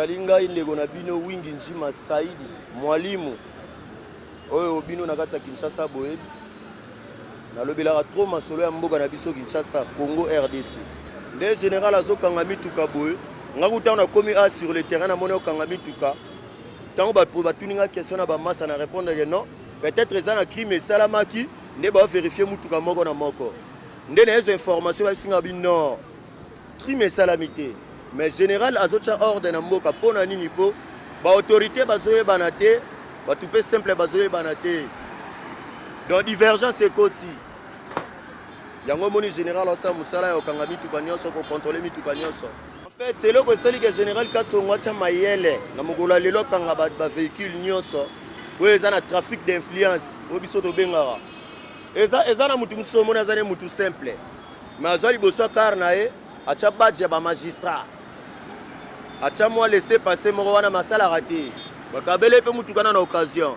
ezali ngai ndeko na bino Wingi Njima Saidi mwalimu oyo bino na kati ya Kinshasa boyebi nalobelaka trop masolo ya mboka na biso Kinshasa Congo RDC nde général azokanga mituka boye ngakuta na komi a sur le terrain na moni okanga mituka tango batuninga question na bamasa na répondre que non peut-être eza na crime esalamaki nde vérifier mutuka moko na moko nde na ezo information basinga bino crime esalamité mais général azocha ordre na mboka pona nini po ba autorité bazoyebana te batu pe simple bazoyebana te donc divergence ekoti yango moni général osa musala ya okanga mituka nyonso ko contrôler mituka nyonso en fait c'est loko sali que général Kasongo cha mayele na mokolo lelo kanga ba véhicule nyonso oyo eza na trafic d'influence o biso to bengara eza na mutu muso mona eza ne mutu simple mais azali boso car na e acha badge ya ba magistrat acha moi laisser passer moko wana masala raté bakabele pe mutu kana na occasion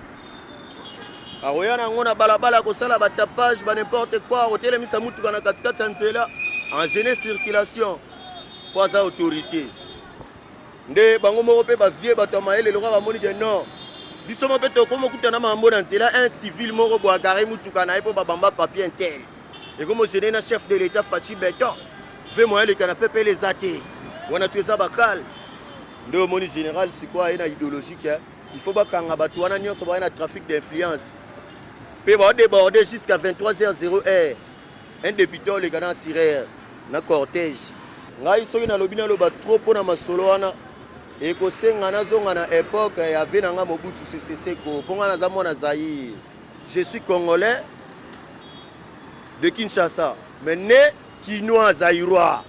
aroya na ngona balabala ko sala ba tapage ba n'importe quoi hôtel misa mutu kana katikati ya nzela en gêner circulation kwa za autorité nde bango moko pe ba vie bato maele le roi ba moni que non biso mo pe to komo kutana mambo na nzela un civil moko bo agare mutu kana epo ba bamba papier intel et comme je na chef de l'état Fachi Beton fait moyen le canapé pe les athées wana tu za bakal nde moni général c'est quoi ina idéologique il faut bakanga bato wana nyonso ba na trafic d'influence pe ba déborder jusqu'à 23h00 un député le gana sirer na cortège ngai soki na lobina lo ba trop pona masolo wana et ko senga na zonga na époque ya venanga Mobutu Sese Seko ponga na zamona Zaïre je suis congolais de Kinshasa mais né Kinois Zaïrois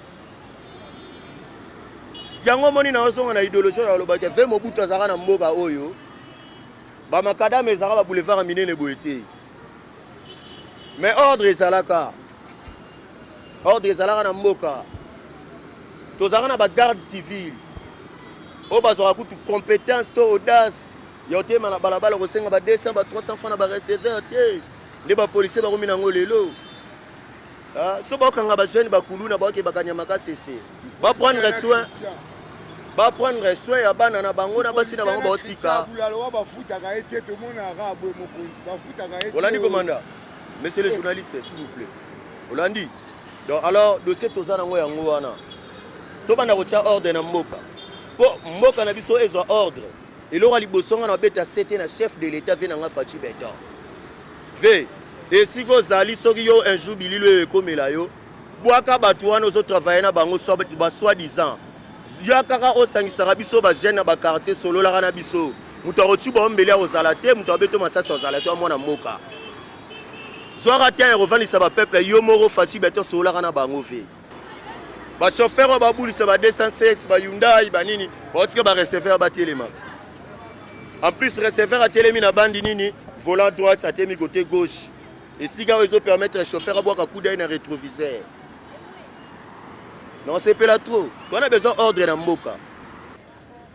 yango moni na zonga na idéologie ya lobaka ve Mobutu azaka na mboka oyo ba makadame ezaka ba boulevard minene boete mais ordre ezalaka na mboka tozaka na ba garde civile o bazwa kutu compétence to audace ya otema na balabala ko senga ba 200 ba 300 francs na ba recevoir te nde ba policier ba komina ngo lelo so ba kanga ba jeune ba kuluna ba ke bakanyama ka cesse ba prendre soin ya bana na bango na basi na bango ba otika Olandi commandant monsieur le journaliste s'il vous plaît Olandi donc alors dossier tozana ngo yango wana to bana ko tia ordre na mboka po mboka na biso ezwa ordre elora libosonga na beta sete na chef de l'état venanga Fachi Beton ve et si go zali soki yo un jour bililo ekomela yo bwaka batu wana ozo travailler na bango so ba soi-disant yakaka osangisaka biso ba jeune na ba quartier solo la kana biso mutu akochi ba ombele ozala te mutu abeto masasa ozala te mwana mboka soara te revendisa ba peuple yo moko Fachi Beton solo la kana bango ve ba chauffeur ba bulisa ba 207 ba Hyundai ba nini ba otika ba receveur ba telema en plus receveur a telemi na bandi nini volant droite ça temi côté gauche et si gars ils ont permettre chauffeur à boire un coup d'œil dans rétroviseur non c'est pas là trop on a besoin ordre na mboka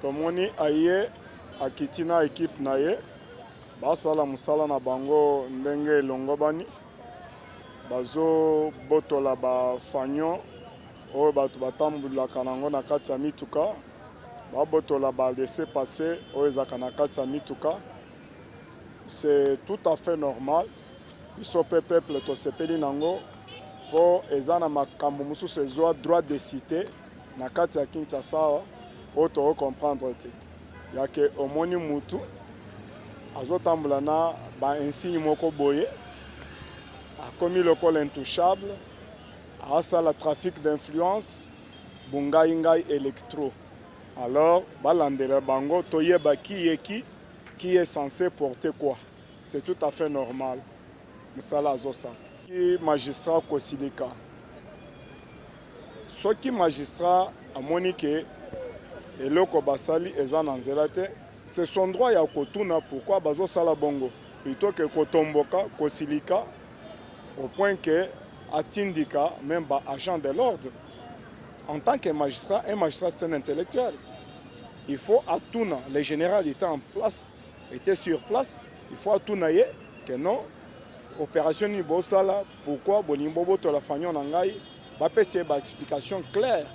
tomoni aye akitina équipe naye basala musala na bango ndenge longobani bazo botola ba fanyo oyo bato batambulaka nango na kati ya mituka babotola ba laisser passer oyo ezaka na kati ya mituka c'est tout à fait normal biso pe peuple tosepeli nango po eza na makambo mosusu ezwa droit de cité na kati ya Kinshasa oyo tokocomprendre te yake omoni mutu azotambola na ba insigne moko boye akomi lokola intouchable asala trafic d'influence bungai électro alors balandela bango toyeba qui est censé porter quoi c'est tout à fait normal musala azosa ki magistrat kosilika soki magistrat amoni ke eloko basali eza na nzela te c'est son droit ya kotuna pourquoi bazosala bongo plutôt que kotomboka kosilika au point que atindika même ba agent de l'ordre en tant que magistrat un magistrat c'est un intellectuel il faut atuna le général était en place était sur place il faut atuna ye que non opération ni bosala pourquoi bonimbo boto la fanyo na ngai ba pese ba explication claire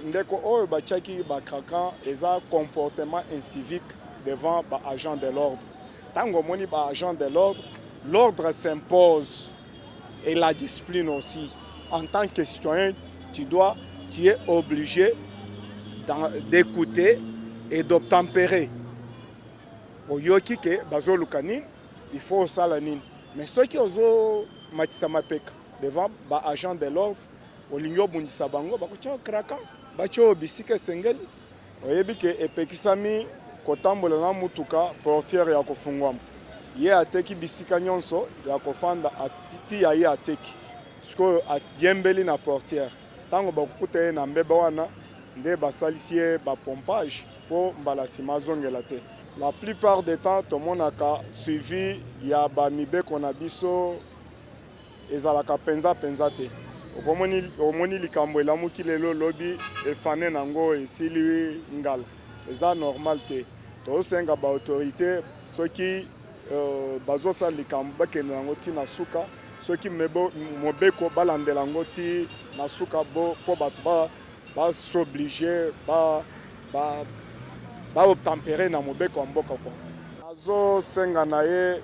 ndeko oyo batiaki bakraka eza comportement incivique devant agent de l'ordre. Tango omoni agent de l'ordre, l'ordre s'impose et la discipline aussi. En tant que citoyen, tu es obligé d'écouter et d'obtempérer. Oyoki ke bazoluka nini, il faut osala nini. Mais ceux qui ozo matisa mapeka devant agent de l'ordre, olingi obundisa bango bakotia kraka, batio bisika sengeli. Oyebi ke epekisami kotambola na mutuka portière ya kofungwama. Ye ateki bisika nyonso ya kofanda atiti ya ye ateki. Siko adiembeli na portière. Tango bakukuta ye na mbeba wana nde basalisi ye bapompage po mbala nsima azongela te. La plupart des temps tomonaka suivi ya bamibeko na biso ezalaka penza te. Omoni likambo elamuki lelo lobi efane nango esili ngala. Eza normal te. Tosenga ba autorité soki bazosala likambo bakende nango ti na suka, soki mobeko balandela yango ti na suka po bato s'oblige obtempérer na mobeko ya mboka kwa. Azosenga na ye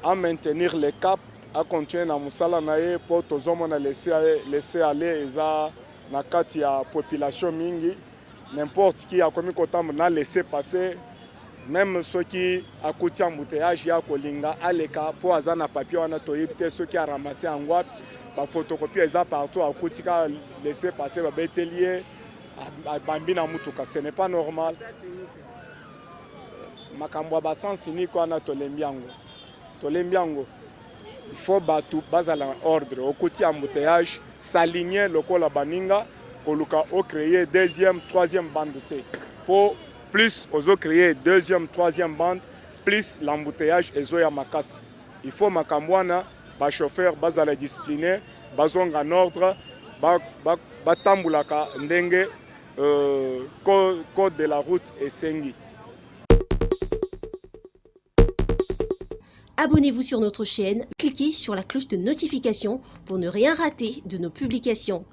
à maintenir le cap, à continuer na musala na ye po tozomona laisser aller eza na kati ya population mingi. N'importe qui akomi kotambo na laisser passer, même ceux qui akuti embouteillage ya kolinga aleka po aza na papier wana toyebi te soki a ramasser yango wapi, ba photocopie eza partout akuti ka laisser passer ba betelier bambi na mutuka. Ce n'est pas normal. Makambo ba sens unique wana tolembi yango. Il faut batu bazala ordre okuti embouteillage s'aligner lokola baninga koluka o créer deuxième, troisième bande te. Pour plus ozo créer deuxième, troisième bande, plus l'embouteillage ezoya makasi. Il faut makambwana ba chauffeur bazala discipliné, bazonga en ordre, batambulaka ndenge code de la route esengi. Abonnez-vous sur notre chaîne, cliquez sur la cloche de notification pour ne rien rater de nos publications.